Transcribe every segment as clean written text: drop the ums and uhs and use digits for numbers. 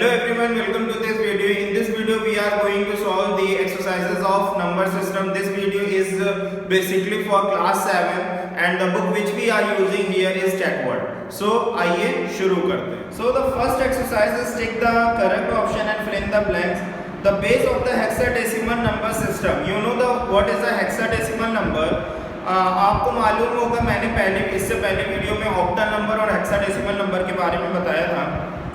Hello everyone, welcome to this video. In this video we are going to solve the exercises of number system. This video is basically for class 7 and the book which we are using here is Techword. So आइए शुरू करते हैं. So the first exercise is take the correct option and fill in the blanks. The base of the hexadecimal number system. You know the what is the hexadecimal number? आपको मालूम होगा मैंने इससे पहले वीडियो में ऑक्टल नंबर और hexadecimal number के बारे में बताया था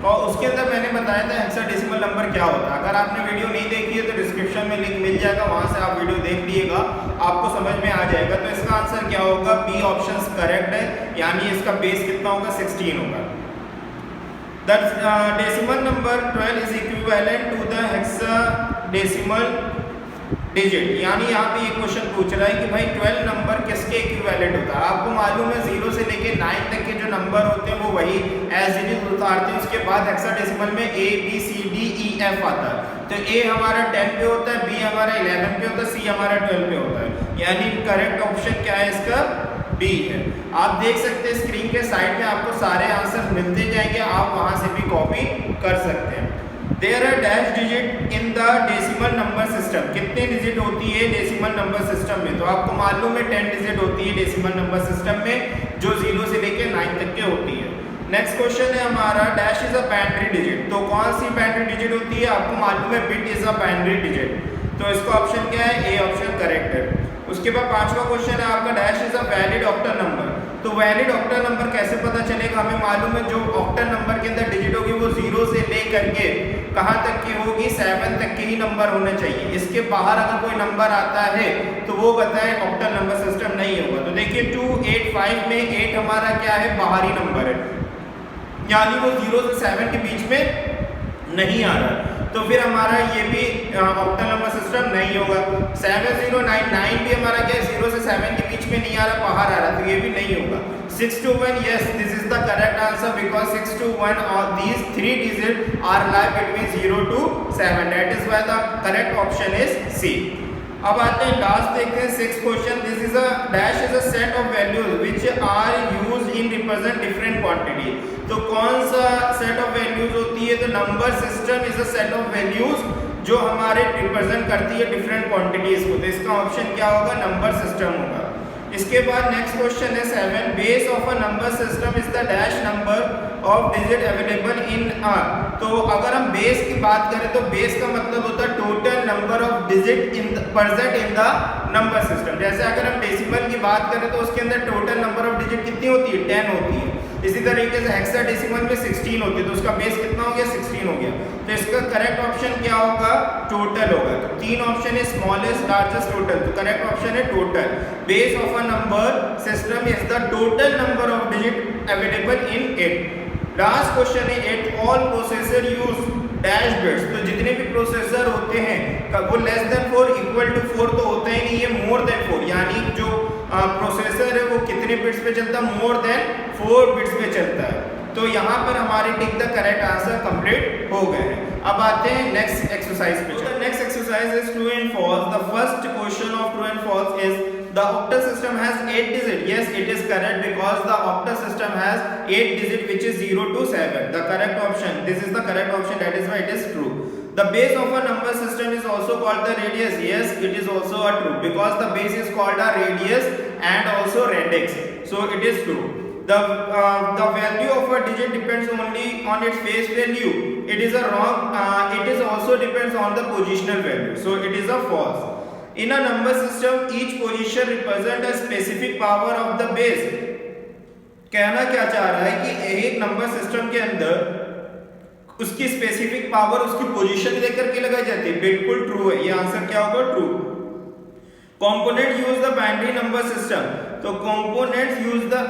और उसके अंदर मैंने बताया था हेक्साडेसिमल नंबर क्या होता है. अगर आपने वीडियो नहीं देखी है तो डिस्क्रिप्शन में लिंक मिल जाएगा, वहां से आप वीडियो देख लीजिएगा, आपको समझ में आ जाएगा. तो इसका आंसर क्या होगा? बी ऑप्शन करेक्ट है, यानी इसका बेस कितना होगा? 16 होगा. The decimal number 12 is equivalent to the hexadecimal digit. यानी यहाँ पे ये क्वेश्चन पूछ रहा है कि भाई 12 नंबर किसके इक्विवेलेंट होता है. आपको मालूम है 0 से लेके 9 तक के जो नंबर होते हैं वो वही एज इट इज उतारते हैं. उसके बाद हेक्साडेसिमल में A B C D E F आता है. तो A हमारा 10 पे होता है, B हमारा 11 पे होता है, C हमारा 12 पे होता है. यानी करेक्ट ऑप्शन क्या है इसका? B है. आप देख सकते हैं स्क्रीन के साइड में आपको सारे आंसर मिलते जाएंगे, आप वहां से भी कॉपी कर सकते हैं. There are dash digit in the decimal number system. कितने डिजिट होती है डेसिमल नंबर सिस्टम में? तो आपको मालूम है 10 डिजिट होती है डेसिमल नंबर सिस्टम में, जो 0 से लेके 9 तक के होती है. नेक्स्ट क्वेश्चन है हमारा dash is a binary digit. तो कौन सी बाइनरी डिजिट होती है? आपको मालूम है bit is a binary digit. तो इसका ऑप्शन क्या है? ए ऑप्शन करेक्ट है. उसके बाद पांचवा क्वेश्चन है आपका dash is a valid octal number. तो वैलिड ऑक्टल नंबर कैसे पता चलेगा? हमें मालूम है जो ऑक्टल नंबर के अंदर डिजिट होगी वो 0 से लेकर के कहां तक की होगी? 7 तक के ही नंबर होने चाहिए. इसके बाहर अगर कोई नंबर आता है तो वो बताएं ऑक्टल नंबर सिस्टम नहीं होगा. तो देखिए 2 8 5 में 8 हमारा क्या है? बाहरी नंबर है, यानी वो 0 से 7 के बीच में नहीं आ रहा. तो फिर हमारा ये भी ऑक्टल नंबर सिस्टम नहीं होगा. 7099 भी हमारा क्या है? 0 से 7 के बीच में नहीं आ रहा, बाहर आ रहा, तो ये भी नहीं होगा. 621, yes, this is the correct answer because 621 or these three digits are lie between 0 to 7. That is why the correct option is C. अब आते हैं लास्ट देखते हैं 6th question. This is a dash is a set of values which are used in represent different quantity. तो कौन सा set of values होती है? तो number system is a set of values जो हमारे रिप्रेजेंट करती है डिफरेंट क्वांटिटीज को. तो इसका ऑप्शन क्या होगा? नंबर सिस्टम होगा. इसके बाद नेक्स्ट क्वेश्चन है 7. Base of a number system is the dash number of digit available in are. तो अगर हम बेस की बात करें तो बेस का मतलब होता है total number of digit in present in the number system. जैसे अगर हम डेसिमल की बात करें तो उसके अंदर टोटल नंबर ऑफ डिजिट कितनी होती है? 10 होती है. इसी तरीके से हेक्साडेसिमल में 16 होती है, तो उसका बेस कितना हो गया? 16 हो गया. तो इसका करेक्ट ऑप्शन क्या होगा? टोटल होगा. तो तीन ऑप्शन है स्मॉलेस्ट, लार्जेस्ट, टोटल. तो करेक्ट ऑप्शन है total. Base of a number system is the total number of digit available in it. Last question है 8 all processor use dash bits. तो जितने भी प्रोसेसर होते हैं वो लेस देन 4 इक्वल टू 4 तो होता ही नहीं है, मोर देन 4. यानी जो प्रोसेसर है वो कितने बिट्स पे चलता है? मोर देन 4 बिट्स पे चलता है. तो यहाँ पर हमारे tick the correct answer complete हो गए हैं. अब आते हैं नेक्स्ट एक्सरसाइज पे. तो next exercise is true and false. The first question of true and false is the octal system has 8 digit. Yes, it is correct because the octal system has 8 digit which is 0 to 7. The correct option, this is the correct option, that is why it is true. The base of a number system is also called the radius. Yes, it is also a true because the base is called a radius and also radix. So it is true. The value of a digit depends only on its face value. It is a wrong. It is also depends on the positional value. So it is a false. In a number system, each position represent a specific power of the base. कहना क्या चाह रहा है कि एक number system के अंदर उसकी स्पेसिफिक पावर उसकी पोजीशन लेकर के लगाई जाती है. बिल्कुल ट्रू है. ये आंसर क्या होगा? True. Component use the binary number system. तो components use the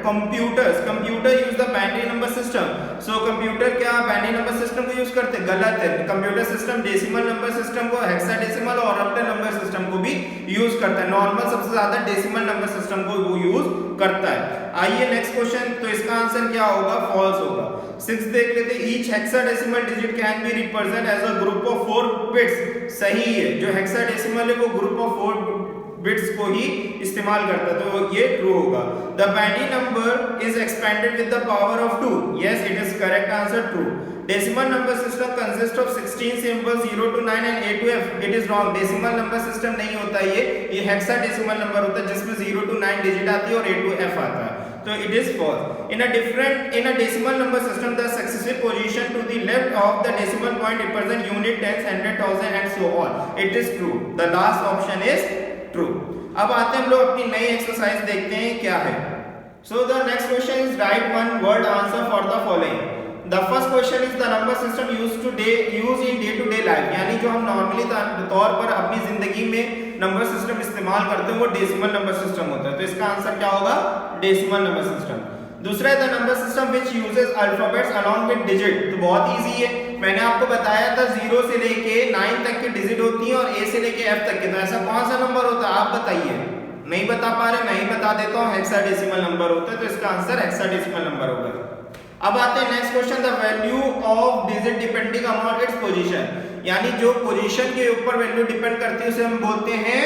computer use the binary number system. So computer क्या binary number system को यूज करते? गलत है. Computer system decimal number system को, हेक्साडेसिमल और ऑक्टल नंबर सिस्टम को भी यूज करता है. नॉर्मल सबसे ज्यादा डेसिमल नंबर सिस्टम को वो यूज करता है. आइए नेक्स्ट क्वेश्चन. तो इसका आंसर क्या होगा? फॉल्स होगा. 6 देख लेते. Each hexadecimal digit can be represent as a group of 4 bits. सही है. जो हेक्साडेसिमल है वो ग्रुप ऑफ 4 बिट्स को ही इस्तेमाल करता है, तो ये ट्रू होगा। The binary number is expanded with the power of 2, yes it is correct answer, true. Decimal number system consist of 16 symbols 0 to 9 and A to F, it is wrong. Decimal number system नहीं होता ये hexadecimal number होता है जिसमें 0 to 9 digit आती है और A to F आता है, तो it is false. In a decimal number system the successive position to the left of the decimal point represent unit, tens, 100, 1000 and so on, it is true. The last option is true. अब आते हैं हम लोग अपनी नई exercise देखते हैं क्या है। So the next question is write one word answer for the following. The first question is the number system use in day to day life, यानी जो हम नॉर्मली तौर पर अपनी जिंदगी में नंबर सिस्टम इस्तेमाल करते हैं वो डेसिमल नंबर सिस्टम होता है, तो इसका आंसर क्या होगा, डेसिमल नंबर सिस्टम। दूसरा है the number system which uses alphabets along with digit, तो बहुत इजी है, मैंने आपको बताया था 0 से लेके 9 तक की डिजिट होती है और A से लेके F तक की, तो ऐसा कौन सा नंबर होता है आप बताइए, नहीं बता पा रहे, मैं ही बता देता हूँ, हेक्साडेसिमल नंबर होता है, तो इसका आंसर हेक्साडेसिमल नंबर होगा। अब आते हैं next question, the value of digit depending upon its position, यानी जो पोजीशन के ऊपर वैल्यू डिपेंड करती है उसे हम बोलते हैं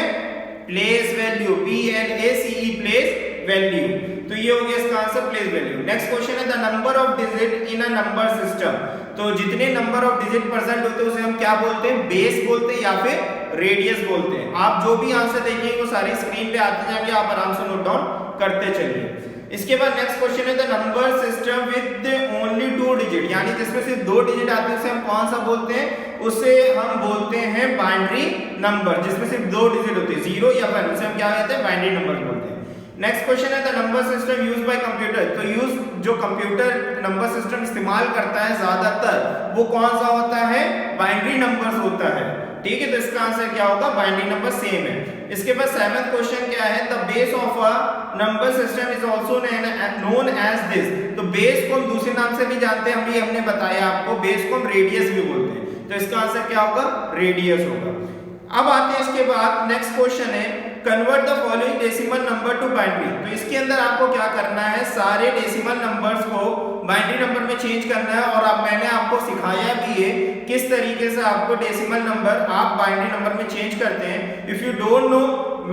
place value, PLACE place value, तो ये हो गया इसका answer place value. Next question है the number of digit in a number system, तो जितने नंबर ऑफ डिजिट प्रेजेंट होते हैं उसे हम क्या बोलते हैं, बेस बोलते हैं या फिर रेडियस बोलते हैं। आप जो भी आंसर देखेंगे वो सारी स्क्रीन पे आते जाएंगे, आप आराम से नोट डाउन करते चलिए। इसके बाद नेक्स्ट क्वेश्चन है the number system with only 2 digit, यानी जिसमें सिर्फ 2 डिजिट आते हैं उसे हम कौन सा बोलते हैं, उसे हम बोलते हैं बाइनरी नंबर, जिसमें सिर्फ 2 डिजिट होते हैं 0 या 1, उसे हम क्या कहते हैं, बाइनरी नंबर बोलते हैं। नेक्स्ट क्वेश्चन है the number system used by computer, तो जो कंप्यूटर नंबर सिस्टम इस्तेमाल करता है ज्यादातर वो कौन सा होता है, बाइनरी नंबर्स होता है, ठीक है, तो इसका आंसर क्या होगा, बाइनरी नंबर सेम है। इसके बाद 7th क्वेश्चन क्या है, the base of a number system is also known as this, तो बेस को हम दूसरे नाम से भी जानते हैं, हमने बताया आपको, बेस को हम रेडियस भी बोलते हैं, तो इसका आंसर क्या होगा, रेडियस होगा। अब आते हैं इसके बाद नेक्स्ट क्वेश्चन है convert the following decimal number two binary, तो इसके अंदर आपको क्या करना है, सारे डेसिमल नंबर्स को बाइनरी नंबर में चेंज करना है, और अब मैंने आपको सिखाया भी है किस तरीके से आपको डेसिमल नंबर आप बाइनरी नंबर में चेंज करते हैं। इफ यू डोंट नो,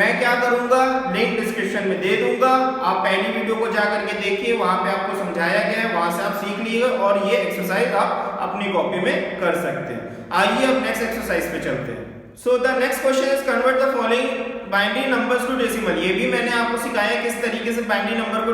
मैं क्या करूंगा, लिंक डिस्क्रिप्शन में दे दूंगा, आप पहली वीडियो को जाकर के देखिए, वहां पे आपको समझाया गया है, वहां से आप सीख लीजिए और ये एक्सरसाइज आप अपनी कॉपी में कर सकते हैं। आइए अब नेक्स्ट एक्सरसाइज पे चलते हैं। So the next question is convert the following binary numbers to decimal, ये भी मैंने आपको सिखाया किस तरीके से बाइनरी नंबर को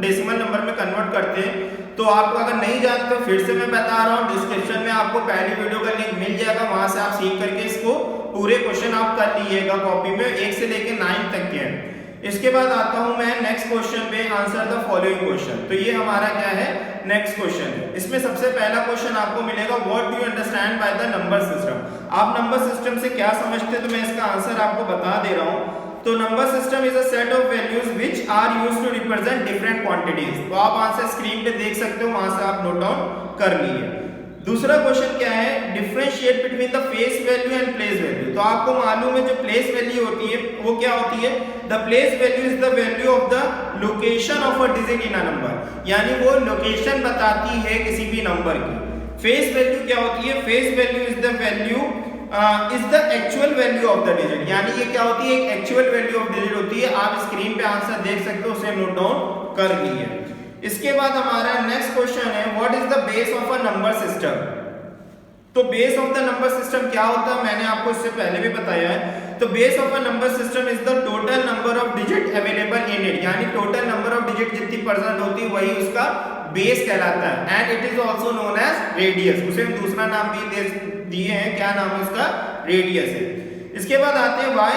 डेसिमल नंबर में कन्वर्ट करते हैं, तो आपको अगर नहीं जानते तो फिर से मैं बता रहा हूँ, डिस्क्रिप्शन में आपको पहली वीडियो का लिंक मिल जाएगा, वहां से आप सीख करके इसको पूरे क्वेश्चन आप कर लीजिएगा कॉपी में, 1 से लेकर 9 तक के हैं। इसके बाद आता हूं मैं नेक्स्ट क्वेश्चन पे, आंसर द फॉलोइंग क्वेश्चन, तो ये हमारा क्या है, नेक्स्ट क्वेश्चन है। इसमें सबसे पहला क्वेश्चन आपको मिलेगा what do you understand by the number system, आप नंबर सिस्टम से क्या समझते हैं, तो मैं इसका आंसर आपको बता दे रहा हूं। तो number system is a set of values which are used to represent different quantities, तो आप आंसर स्क्रीन पे देख सकते हो, वहां से आप नोट डाउन कर लीजिए। दूसरा क्वेश्चन क्या है, differentiate between the face value and place value, तो आपको मालूम है जो प्लेस वैल्यू होती है वो क्या होती है, the place value is the value of the location of a digit in a number, यानी वो लोकेशन बताती है किसी भी नंबर की। फेस वैल्यू क्या होती है, face value is the value is the actual value of the digit, यानी ये क्या होती है, एक एक्चुअल वैल्यू ऑफ डिजिट होती है, आप स्क्रीन पे आंसर देख सकते हो, उसे नोट डाउन कर लीजिए। इसके बाद हमारा नेक्स्ट क्वेश्चन है what is the base of a number system, तो base of the number system क्या होता है, मैंने आपको इससे पहले भी बताया है, तो base of a number system is the total number of digit available in it, यानी टोटल नंबर ऑफ डिजिट जितनी प्रेजेंट होती है वही उसका बेस कहलाता है, and it is also known as radius, उसे हम दूसरा नाम भी दिए हैं, क्या नाम है उसका, रेडियस है। इसके बाद आते हैं why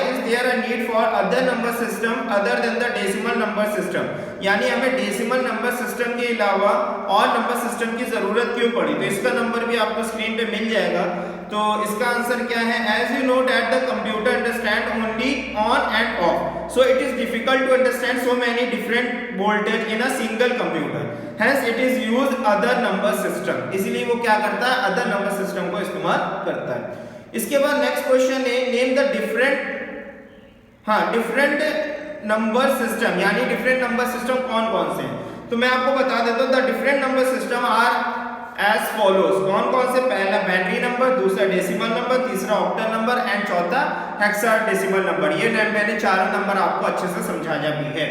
is there a need for other number system other than the decimal number system, यानी हमें डेसिमल नंबर सिस्टम के अलावा और नंबर सिस्टम की जरूरत क्यों पड़ी, तो इसका नंबर भी आपको स्क्रीन पे मिल जाएगा। तो इसका आंसर क्या है, as you know that the computer understand only on and off, so it is difficult to understand so many different voltage in a single computer, hence it is used other number system, इसलिए वो क्या करता है, other number system को इस्तेमाल करता है। इसके बाद नेक्स्ट क्वेश्चन है name the different number system, यानी डिफरेंट नंबर सिस्टम कौन कौन से हैं, तो मैं आपको बता देता हूं, the different number system are as follows. कौन कौन से? पहला बाइनरी नंबर, दूसरा डेसिमल नंबर, तीसरा ऑक्टल नंबर एंड चौथा हेक्साडेसिमल नंबर। ये मैंने चारों नंबर आपको अच्छे से समझाया भी है।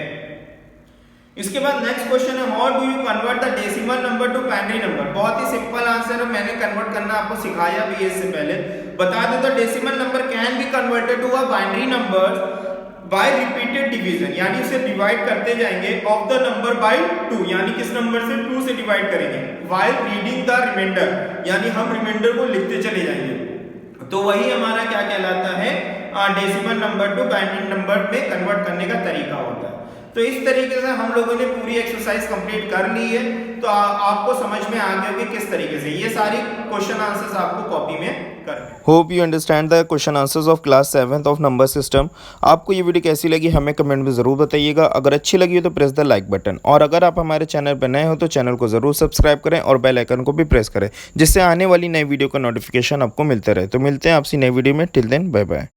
इसके बाद नेक्स्ट क्वेश्चन है, how do you convert the decimal number two binary number. बहुत ही सिंपल आंसर है, मैंने कन्वर्ट करना आपको सिखाया भी है इससे पहले। बता दूं the decimal number can be converted to a binary number by repeated division, यानी उसे डिवाइड करते जाएंगे ऑफ द नंबर बाय 2, यानी किस नंबर से? 2 से डिवाइड करेंगे। व्हाइल रीडिंग द रिमाइंडर, यानी हम रिमाइंडर को लिखते चले जाएंगे। तो वही हमारा क्या कहलाता है? Decimal number two binary number में कन्वर्ट करने का तरीका होता है। तो इस तरीके से हम लोगों ने पूरी एक्सरसाइज कंप्लीट कर ली है। तो आपको समझ में आ गया कि किस तरीके से ये सारी क्वेश्चन आंसर्स आपको कॉपी में करने। Hope you understand the question answers of class 7th of number system. आपको ये वीडियो कैसी लगी हमें कमेंट में ज़रूर बताइएगा। अगर अच्छी लगी हो तो प्रेस द लाइक बटन, और अगर आप हमारे चैनल पर नए हो तो चैनल को ज़रूर सब्सक्राइब करें और बेल आइकन को भी प्रेस करें, जिससे आने वाली नई वीडियो का नोटिफिकेशन आपको मिलता रहे। तो मिलते हैं आपसी नई वीडियो में। Till then bye bye.